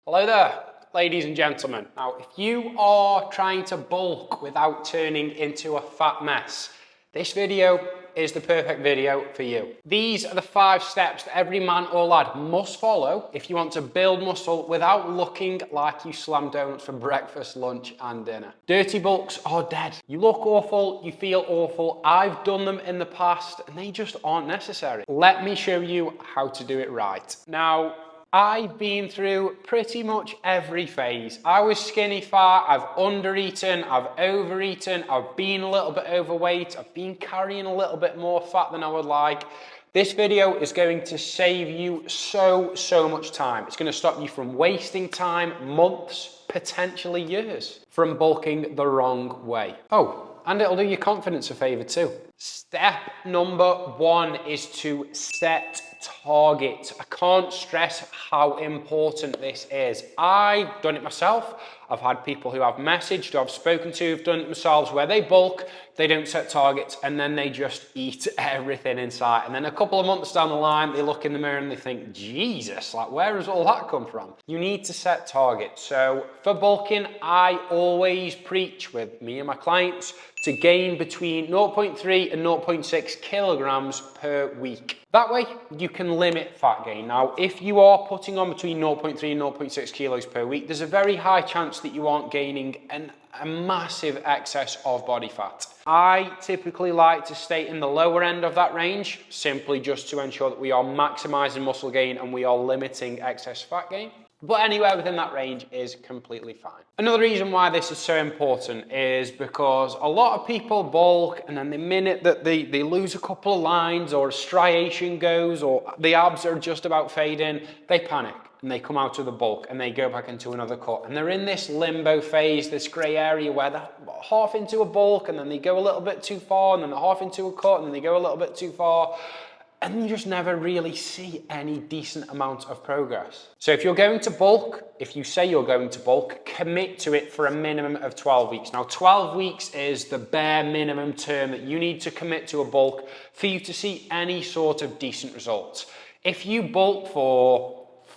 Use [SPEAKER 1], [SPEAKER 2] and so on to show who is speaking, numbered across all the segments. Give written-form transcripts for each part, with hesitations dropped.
[SPEAKER 1] Hello there, ladies and gentlemen. Now, if you are trying to bulk without turning into a fat mess, this video is the perfect video for you. These are the 5 steps that every man or lad must follow if you want to build muscle without looking like you slam donuts for breakfast, lunch, and dinner. Dirty bulks are dead. You look awful, you feel awful. I've done them in the past and they just aren't necessary. Let me show you how to do it right. Now, I've been through pretty much every phase. I was skinny fat, I've undereaten, I've overeaten, I've been a little bit overweight, I've been carrying a little bit more fat than I would like. This video is going to save you so much time. It's going to stop you from wasting time, months, potentially years, from bulking the wrong way. Oh, and it'll do your confidence a favor too. Step number 1 is to set targets. I can't stress how important this is. I've done it myself. I've had people who I've messaged, who I've spoken to, who've done it themselves, where they bulk, they don't set targets, and then they just eat everything in sight. And then a couple of months down the line, they look in the mirror and they think, Jesus, like, where has all that come from? You need to set targets. So for bulking, I always preach with me and my clients to gain between 0.3 and 0.6 kilograms per week. That way, you can limit fat gain. Now, if you are putting on between 0.3 and 0.6 kilos per week, there's a very high chance that you aren't gaining a massive excess of body fat. I typically like to stay in the lower end of that range, simply just to ensure that we are maximizing muscle gain and we are limiting excess fat gain. But anywhere within that range is completely fine. Another reason why this is so important is because a lot of people bulk and then the minute that they lose a couple of lines or a striation goes or the abs are just about fading, they panic and they come out of the bulk and they go back into another cut. And they're in this limbo phase, this grey area where they're half into a bulk and then they go a little bit too far and then they're half into a cut and then they go a little bit too far. And you just never really see any decent amount of progress. So if you're going to bulk, if you say you're going to bulk, commit to it for a minimum of 12 weeks. Now, 12 weeks is the bare minimum term that you need to commit to a bulk for you to see any sort of decent results. If you bulk for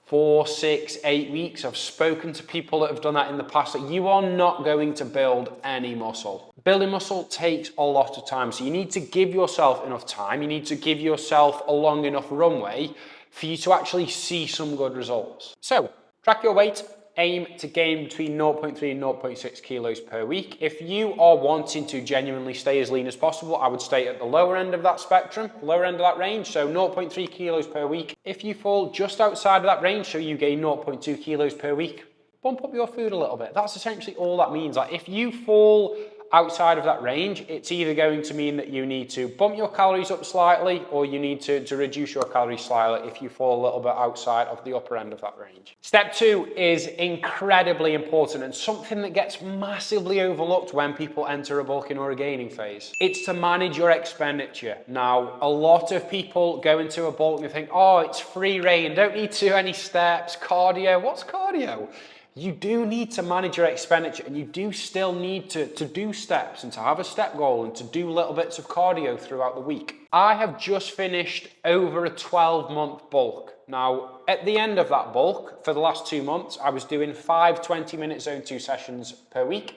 [SPEAKER 1] 4, 6, 8 weeks, I've spoken to people that have done that in the past, that you are not going to build any muscle. Building muscle takes a lot of time, so you need to give yourself enough time, you need to give yourself a long enough runway for you to actually see some good results. So, track your weight, aim to gain between 0.3 and 0.6 kilos per week. If you are wanting to genuinely stay as lean as possible, I would stay at the lower end of that spectrum, lower end of that range, so 0.3 kilos per week. If you fall just outside of that range, so you gain 0.2 kilos per week, bump up your food a little bit. That's essentially all that means. Like, if you fall outside of that range, it's either going to mean that you need to bump your calories up slightly or you need to reduce your calories slightly if you fall a little bit outside of the upper end of that range. Step 2 is incredibly important and something that gets massively overlooked when people enter a bulking or a gaining phase. It's to manage your expenditure. Now, a lot of people go into a bulk and they think, oh, it's free reign, don't need to do any steps, cardio. What's cardio? You do need to manage your expenditure and you do still need to do steps and to have a step goal and to do little bits of cardio throughout the week. I have just finished over a 12-month bulk. Now, at the end of that bulk, for the last 2 months, I was doing 5 20-minute zone 2 sessions per week.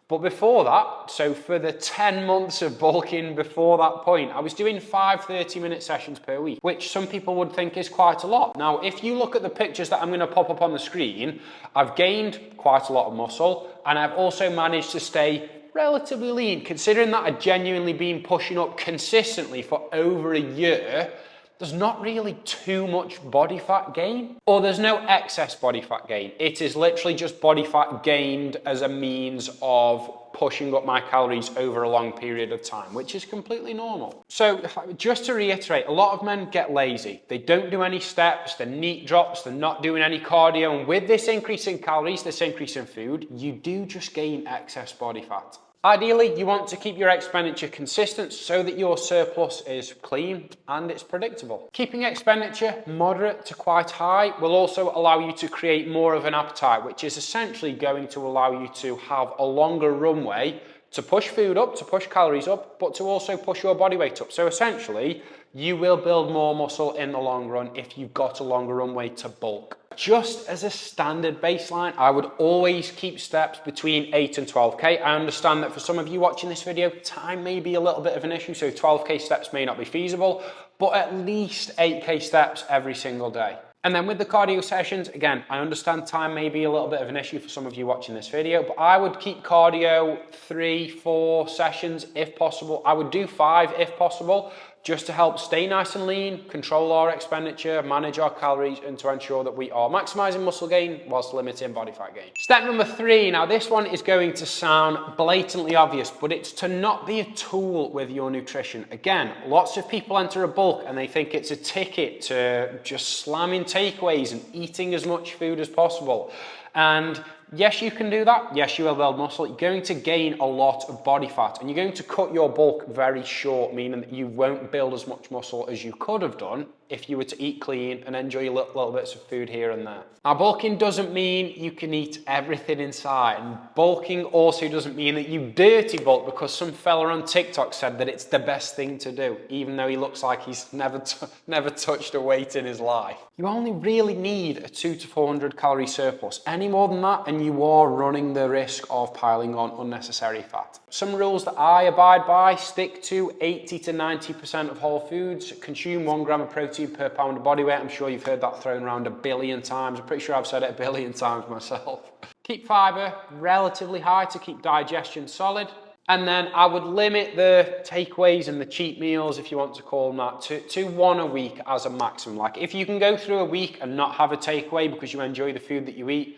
[SPEAKER 1] But before that, so for the 10 months of bulking before that point, I was doing 5 30-minute sessions per week, which some people would think is quite a lot. Now, if you look at the pictures that I'm going to pop up on the screen, I've gained quite a lot of muscle, and I've also managed to stay relatively lean. Considering that I've genuinely been pushing up consistently for over a year, there's not really too much body fat gain, or there's no excess body fat gain. It is literally just body fat gained as a means of pushing up my calories over a long period of time, which is completely normal. So just to reiterate, a lot of men get lazy. They don't do any steps, they're neat drops, they're not doing any cardio. And with this increase in calories, this increase in food, you do just gain excess body fat. Ideally, you want to keep your expenditure consistent so that your surplus is clean and it's predictable. Keeping expenditure moderate to quite high will also allow you to create more of an appetite, which is essentially going to allow you to have a longer runway to push food up, to push calories up, but to also push your body weight up. So essentially, you will build more muscle in the long run if you've got a longer runway to bulk. Just as a standard baseline, I would always keep steps between 8 and 12K. I understand that for some of you watching this video, time may be a little bit of an issue, so 12K steps may not be feasible, but at least 8K steps every single day. And then with the cardio sessions, again, I understand time may be a little bit of an issue for some of you watching this video, but I would keep cardio 3-4 sessions if possible. I would do 5 if possible, just to help stay nice and lean, control our expenditure, manage our calories, and to ensure that we are maximizing muscle gain whilst limiting body fat gain. Step number 3, now this one is going to sound blatantly obvious, but it's to not be a tool with your nutrition. Again, lots of people enter a bulk and they think it's a ticket to just slamming takeaways and eating as much food as possible. And yes, you can do that. Yes, you will build muscle. You're going to gain a lot of body fat and you're going to cut your bulk very short, meaning that you won't build as much muscle as you could have done if you were to eat clean and enjoy little bits of food here and there. Now, bulking doesn't mean you can eat everything inside. And bulking also doesn't mean that you dirty bulk, because some fella on TikTok said that it's the best thing to do, even though he looks like he's never touched a weight in his life. You only really need a 200 to 400 calorie surplus. Any more than that, and you are running the risk of piling on unnecessary fat. Some rules that I abide by: stick to 80 to 90% of whole foods, consume 1 gram of protein per pound of body weight. I'm sure you've heard that thrown around a billion times. I'm pretty sure I've said it a billion times myself. Keep fiber relatively high to keep digestion solid. And then I would limit the takeaways and the cheat meals, if you want to call them that, to 1 a week as a maximum. Like if you can go through a week and not have a takeaway because you enjoy the food that you eat,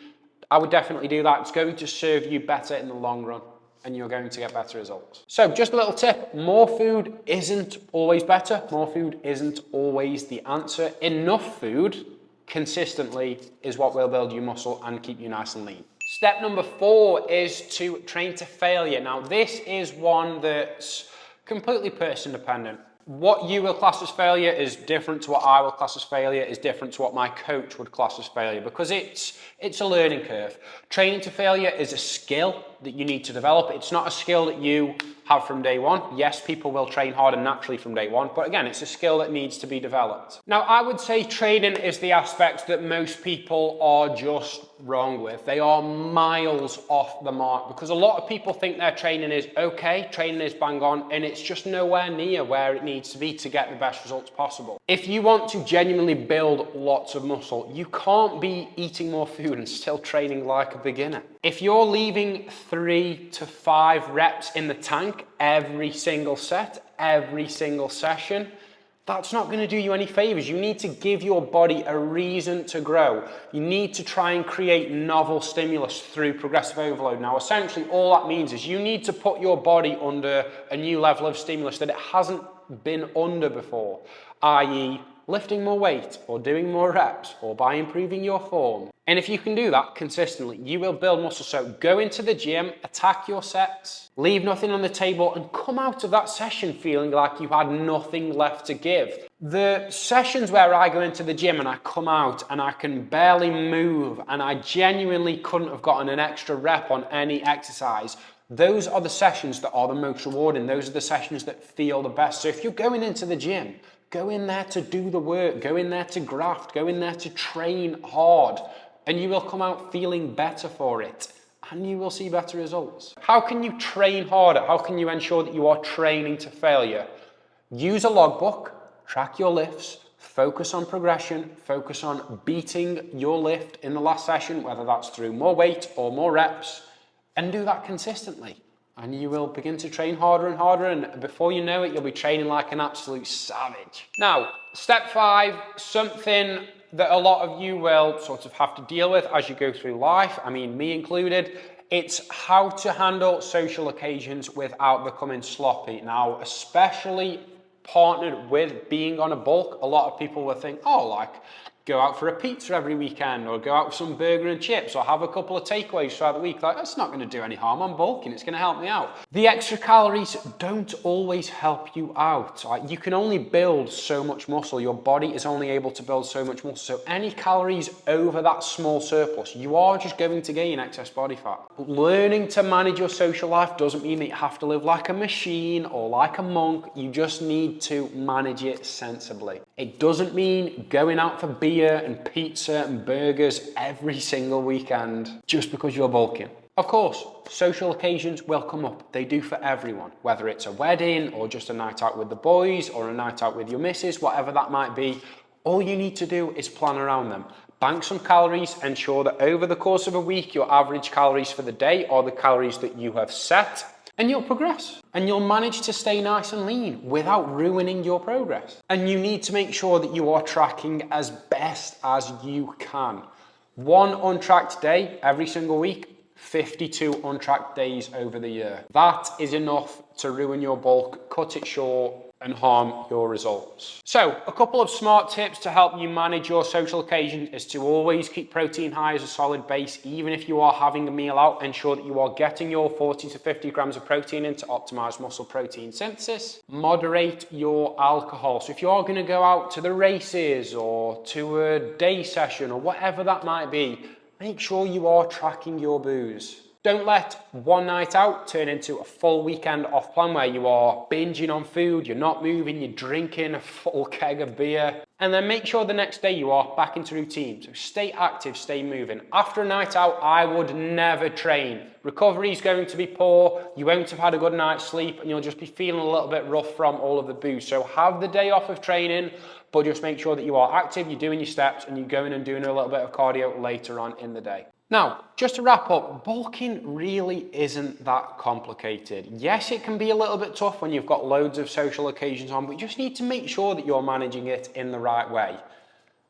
[SPEAKER 1] I would definitely do that. It's going to serve you better in the long run and you're going to get better results. So just a little tip, more food isn't always better. More food isn't always the answer. Enough food consistently is what will build you muscle and keep you nice and lean. Step number 4 is to train to failure. Now this is one that's completely person dependent. What you will class as failure is different to what I will class as failure, is different to what my coach would class as failure, because it's a learning curve. Training to failure is a skill that you need to develop. It's not a skill that you have from day one. Yes, people will train harder naturally from day one, but again, it's a skill that needs to be developed. Now, I would say training is the aspect that most people are just wrong with. They are miles off the mark, because a lot of people think their training is okay, training is bang on, and it's just nowhere near where it needs to be to get the best results possible. If you want to genuinely build lots of muscle, you can't be eating more food and still training like a beginner. If you're leaving 3 to 5 reps in the tank every single set, every single session, that's not going to do you any favors. You need to give your body a reason to grow. You need to try and create novel stimulus through progressive overload. Now, essentially, all that means is you need to put your body under a new level of stimulus that it hasn't been under before, i.e., lifting more weight or doing more reps or by improving your form. And if you can do that consistently, you will build muscle. So go into the gym, attack your sets, leave nothing on the table, and come out of that session feeling like you had nothing left to give. The sessions where I go into the gym and I come out and I can barely move and I genuinely couldn't have gotten an extra rep on any exercise, those are the sessions that are the most rewarding. Those are the sessions that feel the best. So if you're going into the gym, go in there to do the work, go in there to graft, go in there to train hard, and you will come out feeling better for it, and you will see better results. How can you train harder? How can you ensure that you are training to failure? Use a logbook, track your lifts, focus on progression, focus on beating your lift in the last session, whether that's through more weight or more reps, and do that consistently. And you will begin to train harder and harder, and before you know it, you'll be training like an absolute savage. Now, step 5, something that a lot of you will sort of have to deal with as you go through life, I mean, me included, it's how to handle social occasions without becoming sloppy. Now, especially partnered with being on a bulk, a lot of people will think, oh, like, go out for a pizza every weekend, or go out for some burger and chips, or have a couple of takeaways throughout the week. Like, that's not going to do any harm. I'm bulking. It's going to help me out. The extra calories don't always help you out. Like, you can only build so much muscle. Your body is only able to build so much muscle. So any calories over that small surplus, you are just going to gain excess body fat. But learning to manage your social life doesn't mean that you have to live like a machine or like a monk. You just need to manage it sensibly. It doesn't mean going out for beer and pizza and burgers every single weekend just because you're bulking. Of course, social occasions will come up. They do for everyone, whether it's a wedding or just a night out with the boys or a night out with your missus, whatever that might be. All you need to do is plan around them. Bank some calories, ensure that over the course of a week, your average calories for the day are the calories that you have set, and you'll progress. And you'll manage to stay nice and lean without ruining your progress. And you need to make sure that you are tracking as best as you can. 1 untracked day every single week, 52 untracked days over the year. That is enough to ruin your bulk, cut it short, and harm your results. So, a couple of smart tips to help you manage your social occasions is to always keep protein high as a solid base. Even if you are having a meal out, ensure that you are getting your 40 to 50 grams of protein in to optimize muscle protein synthesis. Moderate your alcohol. So if you are going to go out to the races or to a day session or whatever that might be, make sure you are tracking your booze. Don't let one night out turn into a full weekend off plan where you are binging on food, you're not moving, you're drinking a full keg of beer. And then make sure the next day you are back into routine. So stay active, stay moving. After a night out, I would never train. Recovery is going to be poor, you won't have had a good night's sleep, and you'll just be feeling a little bit rough from all of the booze. So have the day off of training, but just make sure that you are active, you're doing your steps, and you're going and doing a little bit of cardio later on in the day. Now, just to wrap up, bulking really isn't that complicated. Yes, it can be a little bit tough when you've got loads of social occasions on, but you just need to make sure that you're managing it in the right way.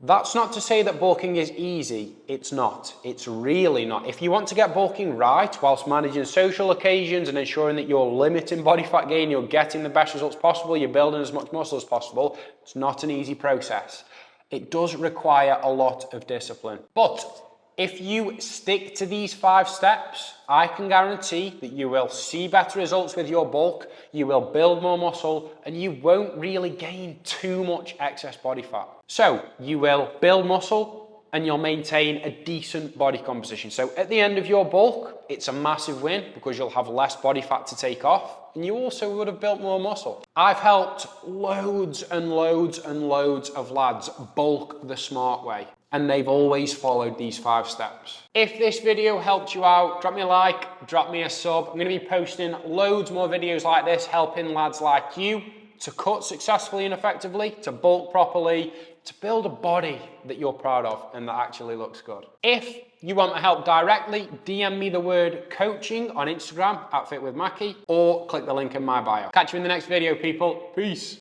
[SPEAKER 1] That's not to say that bulking is easy. It's not. It's really not. If you want to get bulking right whilst managing social occasions and ensuring that you're limiting body fat gain, you're getting the best results possible, you're building as much muscle as possible, it's not an easy process. It does require a lot of discipline. But if you stick to these 5 steps, I can guarantee that you will see better results with your bulk, you will build more muscle, and you won't really gain too much excess body fat. So you will build muscle and you'll maintain a decent body composition. So at the end of your bulk, it's a massive win because you'll have less body fat to take off, and you also would have built more muscle. I've helped loads and loads and loads of lads bulk the smart way, and they've always followed these 5 steps. If this video helped you out, drop me a like, drop me a sub. I'm gonna be posting loads more videos like this, helping lads like you to cut successfully and effectively, to bulk properly, to build a body that you're proud of and that actually looks good. If you want my help directly, DM me the word coaching on Instagram @FitWithMackie, or click the link in my bio. Catch you in the next video, people. Peace.